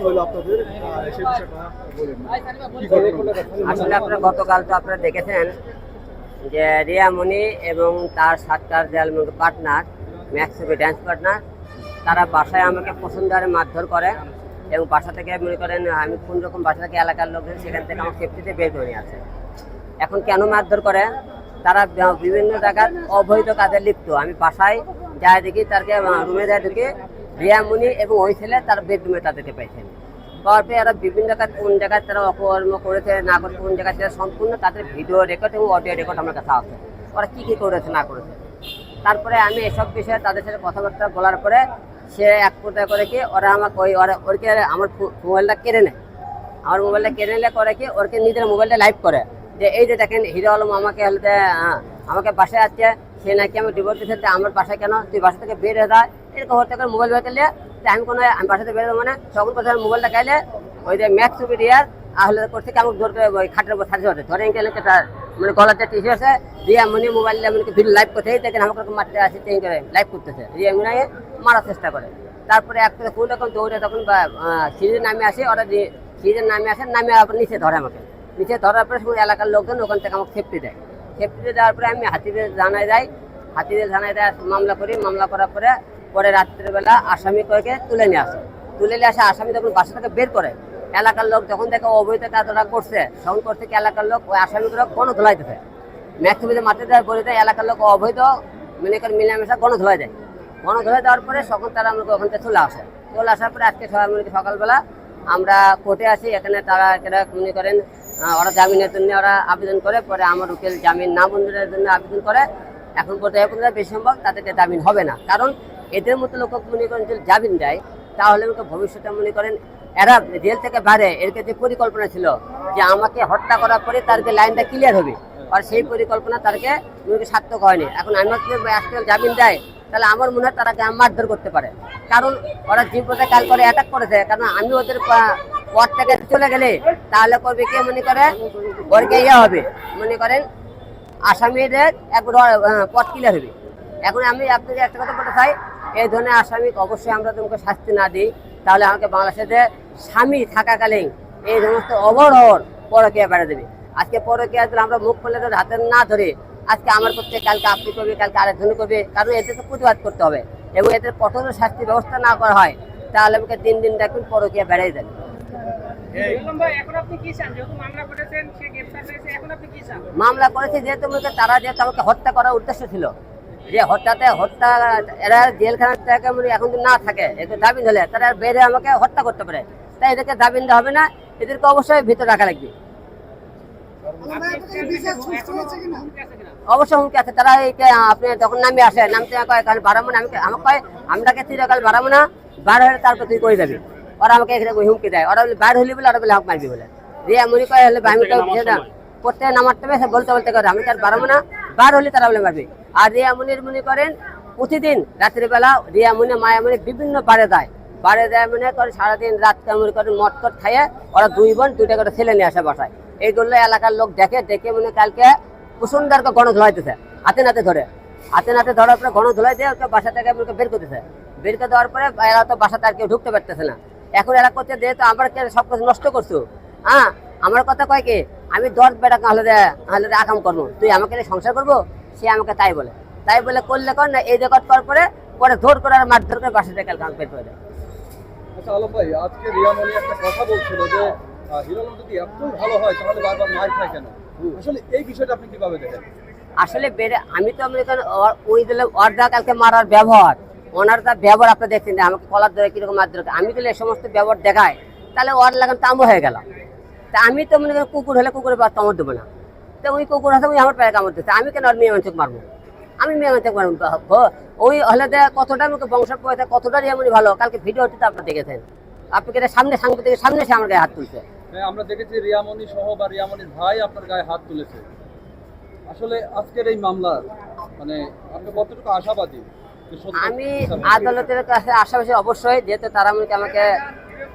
হলো আপনাদের সেই বিষয়টা বলেন কি ঘটনা? আসলে আপনারা গতকাল তো আপনারা দেখেছেন যে রিয়ামণি এবং তার সাতটার দেয়াল পার্টনার ম্যাক্সিবি ড্যান্স পার্টনার তারা বাসায় আমাকে পছন্দারে মারধর করে এবং বাসা থেকে মনে করেন আমি কোন রকম বাসা থেকে এলাকার লোকজন সেখান থেকে আমার সেফটিতে বের করে নিয়ে আসে। এখন কেন মারধর করে? তারা বিভিন্ন জায়গার অবৈধ কাজে লিপ্ত। আমি বাসায় যাই দেখি তাকে রুমে যাই ঢুকে রিয়ামণি এবং ওই ছেলে তার বেডরুমে তাদেরকে পাইছেন। পাওয়ার পরে এরা বিভিন্ন জায়গায় কোন জায়গায় তারা অপকর্ম করেছে না করে কোন জায়গায় সেটা সম্পূর্ণ তাদের ভিডিও রেকর্ড এবং অডিও রেকর্ড আমার কাছে আছে, ওরা কী কী করেছে না করেছে। তারপরে আমি এসব বিষয়ে তাদের সাথে কথাবার্তা বলার পরে সে এক পর্যায়ে করে কি ওরা আমাকে ওরকে আমার মোবাইলটা কেড়ে নেয়। আমার মোবাইলটা কেড়ে নিলে করে কি ওরকে নিজের মোবাইলটা লাইভ করে যে এই যে দেখেন হিরো আলম আমাকে আমাকে বাসায় আসছে, সে নাকি আমি ডিভোর্স দিতে আমার বাসায় কেন, তুই বাসা থেকে বের হয়ে যায় এরকম হতে করে মোবাইল বের করলে আমি বাসাতে বের হবো মানে তখন কোথায় মোবাইলটা খাইলে ওই যে ম্যাক্স ভিডিয়ার আসলে করছে কি আমাকে জোর করে ওই খাটের উপর ছাড়তে ধরে গেলে মানে গলাতে টিসে আছে রিয়ামণি মোবাইলে মানে ভিডিও লাইভ করতে দেখেন আমাকে মারতে আসে চেঞ্জ করে লাইভ করতেছে, রিয়ামণি মারার চেষ্টা করে। তারপরে একটা কোন রকম দৌড়ে তখন সিঁড়ির নামে আসে, ওরা সিঁড়ির নামে আসে, নামে আবার নিচে ধরে আমাকে। নিচে ধরার পরে সময় এলাকার লোকজন ওখান থেকে আমাকে সেফটি দেয়। সেফটি দেওয়ার পরে আমি হাতিদের জানায় যাই, হাতিদের জানায় দেয় মামলা করি। মামলা করার পরে পরে রাত্রেবেলা আসামি কয়েকে তুলে নিয়ে আসে। তুলে নিয়ে আসে আসামি যখন বাসা থেকে বের করে এলাকার লোক যখন দেখে অবৈধ কাজ ওরা করছে তখন করছে কি এলাকার লোক ওই আসামিগুলো গণধোলাই ম্যাক্সিমিতে মারতে দেয় বলে দেয় এলাকার লোক অবৈধ মনে করে মিলামেশা গণধোলাই দেয়। গণধোলাই দেওয়ার পরে তখন তারা আমাকে ওখান থেকে চলে আসে। চলে আসার পরে আজকে সকালবেলা আমরা কোর্টে আসি। এখানে তারা মনে করেন ওরা জামিনের জন্য ওরা আবেদন করে, পরে আমার উকিল জামিন না মঞ্জুরের জন্য আবেদন করে। এখন পর্যন্ত বেশি সম্ভব তাদেরকে জামিন হবে না, কারণ এদের মতো লোক মনে করেন যদি জামিন দেয় তাহলে আমাকে ভবিষ্যতে মনে করেন এরা জেল থেকে বাইরে এর যে পরিকল্পনা ছিল যে আমাকে হত্যা করার পরে তাদেরকে লাইনটা ক্লিয়ার হবে, আর সেই পরিকল্পনা তাদেরকে সার্থক হয়নি। এখন আমাকে আজকাল জামিন দেয় তাহলে আমার মনে হয় তারা মারধর করতে পারে, কারণ ওরা জীবনটা কাল করে অ্যাটাক করেছে। কারণ আমি ওদের পথ থেকে চলে গেলে তাহলে করবে কে মনে করে ওরকে হবে মনে করেন আসামিদের একবার পথ ক্লিয়ার হবে। এখন আমি আপনাকে একটা কথা বলতে চাই, এই ধরনের আসামি অবশ্যই আমরা তোমাকে শাস্তি না দিই তাহলে আমাকে বাংলাদেশে স্বামী থাকাকালীন এই সমস্ত অবরহর পরকীয়া বেড়ে দেবে। আজকে পরকীয়া দিলে আমরা মুখ খুলে হাতে না ধরে আজকে আমার করতে কালকে আপনি করবে, কালকে আরেকজন করবে, কারণ এদের তো প্রতিবাদ করতে হবে এবং এদের কঠোর শাস্তি ব্যবস্থা না করা হয় তাহলে আমাকে দিন দিন দেখুন পরকীয়া বেড়ে যাবে। মামলা করেছে যেহেতু তারা যেহেতু আমাকে হত্যা করার উদ্দেশ্য ছিল, যে হত্যা এরা জেলখানা থেকে এখন যদি না থাকে একটু জামিন হলে তারা বেড়ে আমাকে হত্যা করতে পারে, তাই এদেরকে জামিন দেওয়া হবে না, এদেরকে অবশ্যই ভিতরে রাখা লাগবে। অবশ্যই হুমকি আছে। তারা আপনি যখন নামে আসে নামতে বাড়াবো না, আমাকে কয় আমরাকে চিরকাল বাড়াবো না, বার হলে তারপর তুই করে যাবি। ওরা আমাকে এখানে হুমকি দেয়, ওরা বলে বার হলি বলে ওরা বলে হাঁক মারবি বলে। রিয়ামণি কয় হলে আমি প্রত্যেকে নামাতে হবে বলতে বলতে করে আমি তার বাড়াবো না, বার হলে তারা বলে মারবি। আর রিয়ামণির মনে করেন প্রতিদিন রাত্রিবেলা রিয়ামণি মায়ামণি বিভিন্ন বারে দেয় মনে করে সারাদিন রাত মনে করেন মদ খাইয়ে ওরা দুই বোন দুইটা করে ছেলে নিয়ে আসে বাসায়। এইগুলো এলাকার লোক দেখে মনে কালকে কুসুমদারকে গণধোলাইতেছে হাতে নাতে ধরার পরে গণধোলাই দিয়ে ওকে বাসা থেকে বের করতেছে। বের করে দেওয়ার পরে এরা তো বাসাতে আর কেউ ঢুকতে পারতেছে না। এখন এরা করছে যেহেতু আমার সব কিছু নষ্ট করছো, হ্যাঁ আমার কথা কয় কি আমি 10 বেটা হলে আকাম করবো, তুই আমাকে সংসার করবো, সে আমাকে তাই বলে করলে কর না এই রেকর্ড করার পরে ধর করে আর মারধর করে বাসা থেকে কালকে বের করে দেয়। আচ্ছা আলম ভাই, আজকে রিয়ামণি একটা কথা বলছিল যে হিরো আলম যদি এত ভালো হয় তাহলে বারবার মার খায় কেন? আসলে এই বিষয়টা আপনি কিভাবে দেখেন? আসলে আমি তো মনে করেন ওই দিলে অর্ধা কালকে মারার ব্যবহার, ওনার তার ব্যবহার আপনি দেখছেন আমাকে কলার ধরে কিরকম মার ধরে, আমি যদি এই সমস্ত ব্যবহার দেখায় তাহলে ওর লাগান তামো হয়ে গেল। তা আমি তো মনে করেন কুকুর হলে কুকুরের কামড় দেবো না, তো ওই কুকুর হাতে ওই আমার পায়ে কামড় দিচ্ছে, আমি কেন আর মেয়ে মানুষকে মারবো? আমি মেয়ে মানুষকে মারবো ওই হলে কতটা আমাকে বংশ পয়সা কতটা রিয়ামণি ভালো, কালকে ভিডিওটি তো আপনারা দেখেছেন, আপনি এটা সামনে সাংবাদিকের সামনে সে আমার গায়ে হাত তুলছে। আমরা দেখেছি রিয়ামণি সহ বা রিয়ামণির ভাই আপনার গায়ে হাত তুলেছে। আসলে আজকের এই মামলা মানে আপনি কতটুকু আশাবাদী? আমি আদালতের কাছে আশাবাদী অবশ্যই, যেহেতু তারা আমাকে